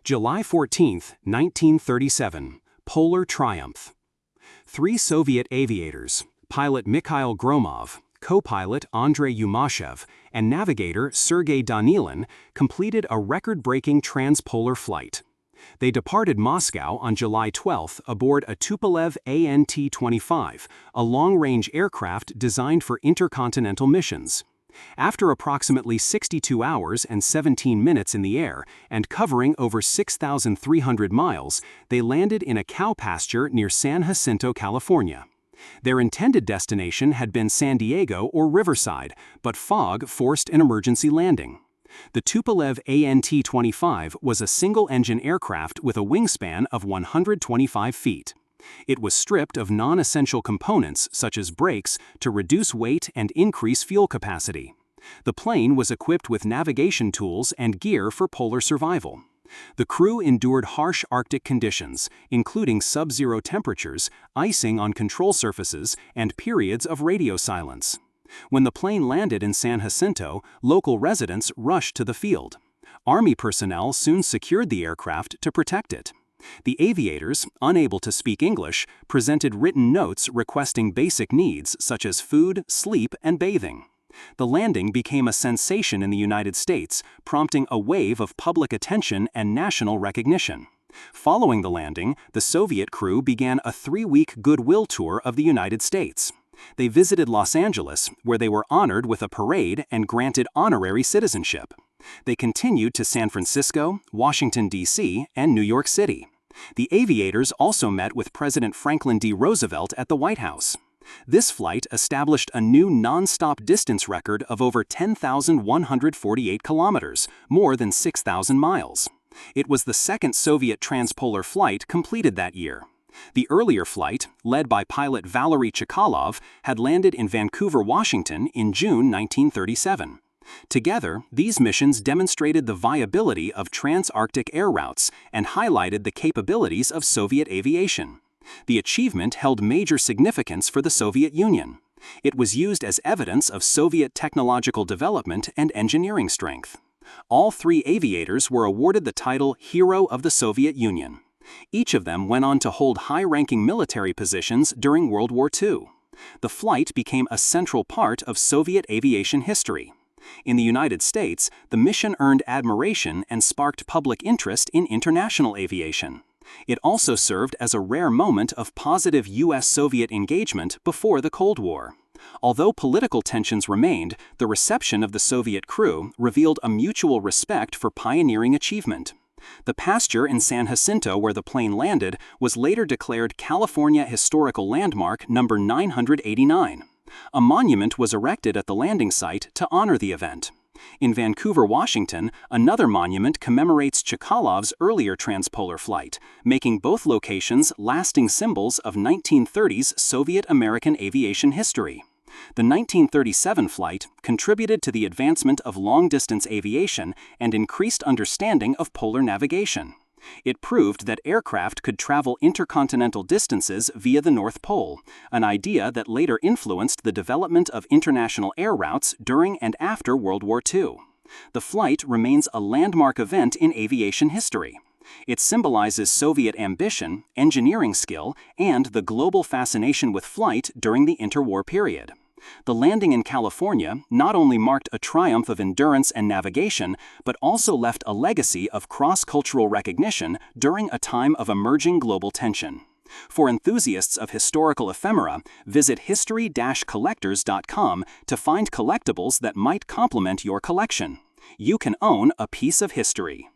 July 14, 1937, Polar Triumph. Three Soviet aviators, pilot Mikhail Gromov, co-pilot Andrei Yumashev, and navigator Sergei Danilin, completed a record-breaking transpolar flight. They departed Moscow on July 12 aboard a Tupolev AN-T-25, a long-range aircraft designed for intercontinental missions. After approximately 62 hours and 17 minutes in the air and covering over 6,300 miles, they landed in a cow pasture near San Jacinto, California. Their intended destination had been San Diego or Riverside, but fog forced an emergency landing. The Tupolev AN-T-25 was a single-engine aircraft with a wingspan of 125 feet. It was stripped of non-essential components such as brakes to reduce weight and increase fuel capacity. The plane was equipped with navigation tools and gear for polar survival. The crew endured harsh Arctic conditions, including sub-zero temperatures, icing on control surfaces, and periods of radio silence. When the plane landed in San Jacinto, local residents rushed to the field. Army personnel soon secured the aircraft to protect it. The aviators, unable to speak English, presented written notes requesting basic needs such as food, sleep, and bathing. The landing became a sensation in the United States, prompting a wave of public attention and national recognition. Following the landing, the Soviet crew began a 3-week goodwill tour of the United States. They visited Los Angeles, where they were honored with a parade and granted honorary citizenship. They continued to San Francisco, Washington, D.C., and New York City. The aviators also met with President Franklin D. Roosevelt at the White House. This flight established a new non-stop distance record of over 10,148 kilometers, more than 6,000 miles. It was the second Soviet transpolar flight completed that year. The earlier flight, led by pilot Valery Chkalov, had landed in Vancouver, Washington in June 1937. Together, these missions demonstrated the viability of trans-Arctic air routes and highlighted the capabilities of Soviet aviation. The achievement held major significance for the Soviet Union. It was used as evidence of Soviet technological development and engineering strength. All three aviators were awarded the title Hero of the Soviet Union. Each of them went on to hold high-ranking military positions during World War II. The flight became a central part of Soviet aviation history. In the United States, the mission earned admiration and sparked public interest in international aviation. It also served as a rare moment of positive U.S.-Soviet engagement before the Cold War. Although political tensions remained, the reception of the Soviet crew revealed a mutual respect for pioneering achievement. The pasture in San Jacinto where the plane landed was later declared California Historical Landmark number 989. A monument was erected at the landing site to honor the event. In Vancouver, Washington, another monument commemorates Chkalov's earlier transpolar flight, making both locations lasting symbols of 1930s Soviet-American aviation history. The 1937 flight contributed to the advancement of long-distance aviation and increased understanding of polar navigation. It proved that aircraft could travel intercontinental distances via the North Pole, an idea that later influenced the development of international air routes during and after World War II. The flight remains a landmark event in aviation history. It symbolizes Soviet ambition, engineering skill, and the global fascination with flight during the interwar period. The landing in California not only marked a triumph of endurance and navigation, but also left a legacy of cross-cultural recognition during a time of emerging global tension. For enthusiasts of historical ephemera, visit history-collectors.com to find collectibles that might complement your collection. You can own a piece of history.